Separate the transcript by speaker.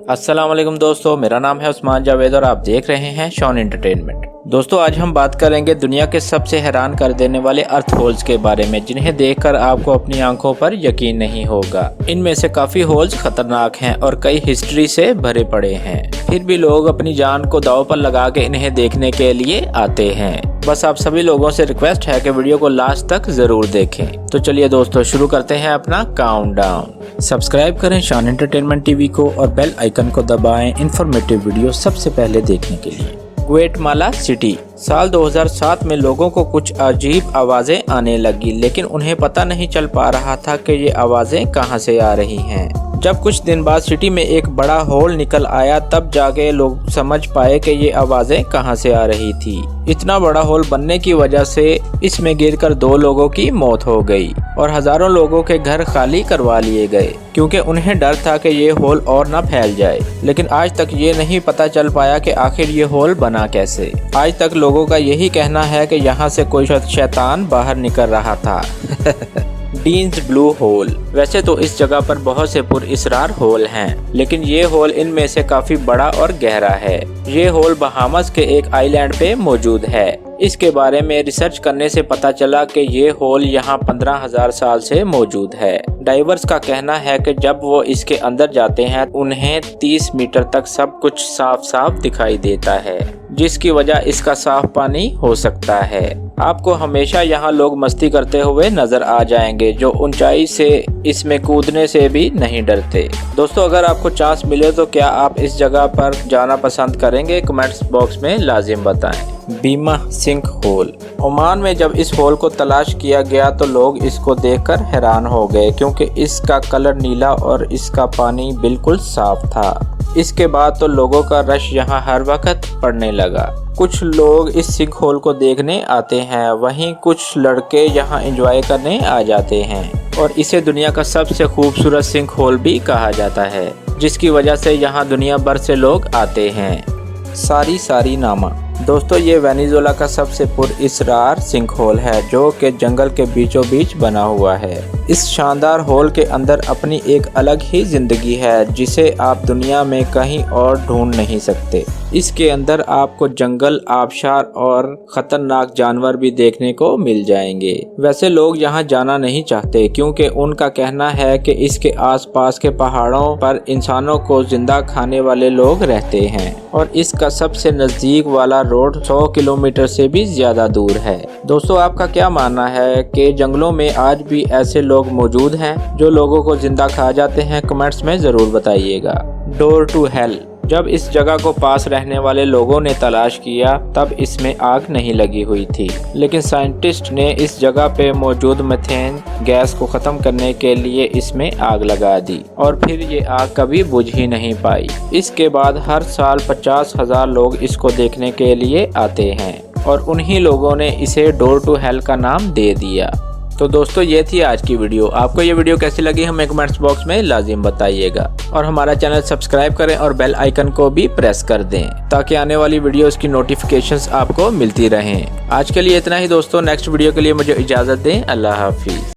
Speaker 1: अस्सलाम वालेकुम दोस्तों, मेरा नाम है उस्मान जावेद और आप देख रहे हैं शॉन एंटरटेनमेंट। दोस्तों आज हम बात करेंगे दुनिया के सबसे हैरान कर देने वाले अर्थ होल्स के बारे में, जिन्हें देखकर आपको अपनी आंखों पर यकीन नहीं होगा। इनमें से काफी होल्स खतरनाक हैं और कई हिस्ट्री से भरे पड़े हैं, फिर भी लोग अपनी जान को दांव पर लगा के इन्हें देखने के लिए आते हैं। बस आप सभी लोगों से रिक्वेस्ट है कि वीडियो को लास्ट तक जरूर देखें। तो चलिए दोस्तों शुरू करते हैं अपना काउंटडाउन। सब्सक्राइब करें शॉन एंटरटेनमेंट टीवी को और बेल आइकन को दबाएं इन्फॉर्मेटिव वीडियो सबसे पहले देखने के लिए। Guatemala city. साल 2007 में लोगों को कुछ अजीब आवाजें आने लगी, लेकिन उन्हें पता नहीं चल पा रहा था कि ये आवाजें कहां से आ रही हैं। जब कुछ दिन बाद सिटी में एक बड़ा होल निकल आया, तब जाके लोग समझ पाए कि ये आवाजें कहां से आ रही थी। इतना बड़ा होल बनने की वजह से इसमें गिरकर 2 लोगों की मौत हो गई और हजारों लोगों के घर खाली करवा लिए गए, क्योंकि उन्हें डर था कि ये होल और न फैल जाए। लेकिन आज तक ये नहीं पता चल पाया कि आखिर ये होल बना कैसे। आज तक लोगों का यही कहना है कि यहाँ से कोई शैतान बाहर निकल रहा था। Dean's Blue Hole. वैसे तो इस जगह पर बहुत से पुरअसरार होल हैं, लेकिन ये होल इनमें से काफी बड़ा और गहरा है। ये होल बहामास के एक आइलैंड पे मौजूद है। इसके बारे में रिसर्च करने से पता चला कि ये होल यहाँ 15,000 साल से मौजूद है। डाइवर्स का कहना है कि जब वो इसके अंदर जाते हैं उन्हें 30 मीटर तक सब कुछ साफ साफ दिखाई देता है, जिसकी वजह इसका साफ पानी हो सकता है। आपको हमेशा यहाँ लोग मस्ती करते हुए नजर आ जाएंगे, जो ऊंचाई से इसमें कूदने से भी नहीं डरते। दोस्तों अगर आपको चांस मिले तो क्या आप इस जगह पर जाना पसंद करेंगे? कमेंट्स बॉक्स में लाजिम बताएं। बीमा सिंक होल। ओमान में जब इस होल को तलाश किया गया तो लोग इसको देखकर हैरान हो गए, क्योंकि इसका कलर नीला और इसका पानी बिल्कुल साफ था। इसके बाद तो लोगों का रश यहाँ हर वक्त पड़ने लगा। कुछ लोग इस सिंक होल को देखने आते हैं, वहीं कुछ लड़के यहाँ एंजॉय करने आ जाते हैं और इसे दुनिया का सबसे खूबसूरत सिंक होल भी कहा जाता है, जिसकी वजह से यहाँ दुनिया भर से लोग आते हैं। सारी नामा। दोस्तों ये वेनेजुएला का सबसे पुरअसरार सिंक होल है, जो कि जंगल के बीचों बीच बना हुआ है। इस शानदार होल के अंदर अपनी एक अलग ही जिंदगी है, जिसे आप दुनिया में कहीं और ढूंढ नहीं सकते। इसके अंदर आपको जंगल, आबशार और खतरनाक जानवर भी देखने को मिल जाएंगे। वैसे लोग यहाँ जाना नहीं चाहते, क्योंकि उनका कहना है कि इसके आसपास के पहाड़ों पर इंसानों को जिंदा खाने वाले लोग रहते हैं और इसका सबसे नजदीक वाला रोड 100 किलोमीटर से भी ज्यादा दूर है। दोस्तों आपका क्या मानना है कि जंगलों में आज भी ऐसे लोग मौजूद हैं जो लोगों को जिंदा खा जाते हैं? कमेंट्स में जरूर बताइएगा। Door to Hell. जब इस जगह को पास रहने वाले लोगों ने तलाश किया तब इसमें आग नहीं लगी हुई थी, लेकिन साइंटिस्ट ने इस जगह पे मौजूद मीथेन गैस को खत्म करने के लिए इसमें आग लगा दी और फिर ये आग कभी बुझ ही नहीं पाई। इसके बाद हर साल 50,000 लोग इसको देखने के लिए आते हैं और उन्हीं लोगों ने इसे डोर टू हेल का नाम दे दिया। तो दोस्तों ये थी आज की वीडियो। आपको ये वीडियो कैसी लगी हमें कमेंट्स बॉक्स में लाजिम बताइएगा और हमारा चैनल सब्सक्राइब करें और बेल आइकन को भी प्रेस कर दें, ताकि आने वाली वीडियोस की नोटिफिकेशंस आपको मिलती रहें। आज के लिए इतना ही दोस्तों, नेक्स्ट वीडियो के लिए मुझे इजाज़त दें। अल्लाह हाफिज़।